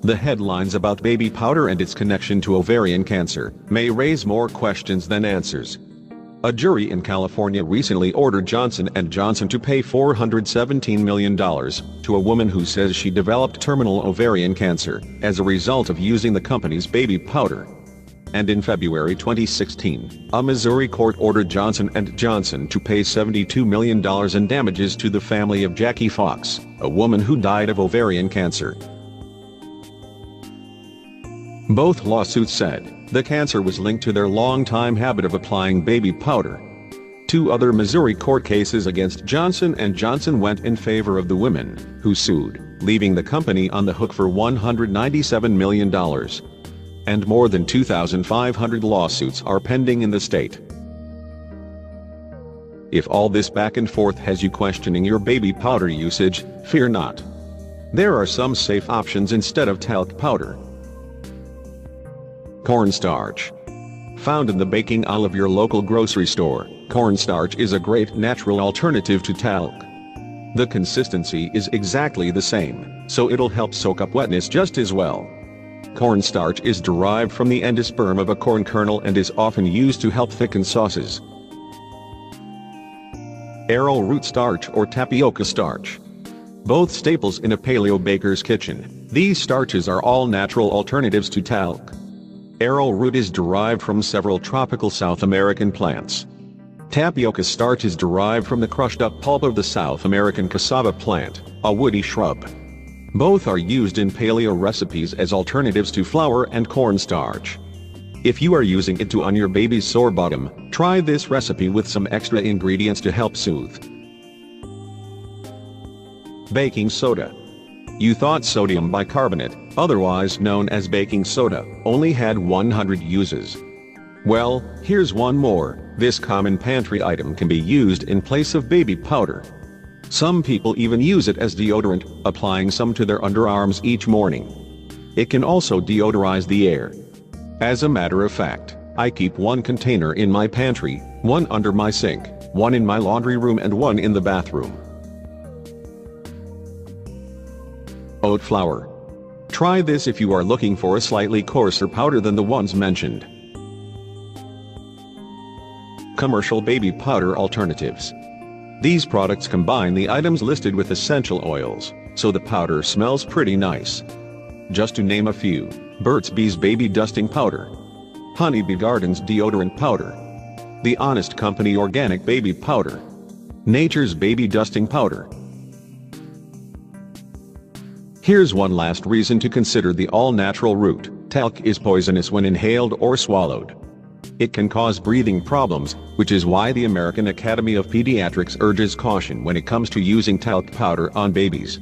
The headlines about baby powder and its connection to ovarian cancer may raise more questions than answers. A jury in California recently ordered Johnson & Johnson to pay $417 million to a woman who says she developed terminal ovarian cancer as a result of using the company's baby powder. And in February 2016, a Missouri court ordered Johnson & Johnson to pay $72 million in damages to the family of Jackie Fox, a woman who died of ovarian cancer. Both lawsuits said the cancer was linked to their long-time habit of applying baby powder. Two other Missouri court cases against Johnson & Johnson went in favor of the women who sued, leaving the company on the hook for $197 million. And more than 2,500 lawsuits are pending in the state. If all this back and forth has you questioning your baby powder usage, fear not. There are some safe options instead of talc powder. Cornstarch. Found in the baking aisle of your local grocery store, cornstarch is a great natural alternative to talc. The consistency is exactly the same, so it'll help soak up wetness just as well. Cornstarch is derived from the endosperm of a corn kernel and is often used to help thicken sauces. Arrowroot starch or tapioca starch. Both staples in a paleo baker's kitchen, these starches are all natural alternatives to talc. Arrowroot is derived from several tropical South American plants. Tapioca starch is derived from the crushed-up pulp of the South American cassava plant, a woody shrub. Both are used in paleo recipes as alternatives to flour and cornstarch. If you are using it to on your baby's sore bottom, try this recipe with some extra ingredients to help soothe. Baking soda. You thought sodium bicarbonate, otherwise known as baking soda, only had 100 uses. Well, here's one more. This common pantry item can be used in place of baby powder. Some people even use it as deodorant, applying some to their underarms each morning. It can also deodorize the air. As a matter of fact, I keep one container in my pantry, one under my sink, one in my laundry room and one in the bathroom. Oat flour. Try this if you are looking for a slightly coarser powder than the ones mentioned. Commercial baby powder alternatives. These products combine the items listed with essential oils, so the powder smells pretty nice. Just to name a few: Burt's Bees Baby Dusting Powder, Honeybee Gardens Deodorant Powder, The Honest Company Organic Baby Powder, Nature's Baby Dusting Powder. Here's one last reason to consider the all-natural root. Talc is poisonous when inhaled or swallowed. It can cause breathing problems, which is why the American Academy of Pediatrics urges caution when it comes to using talc powder on babies.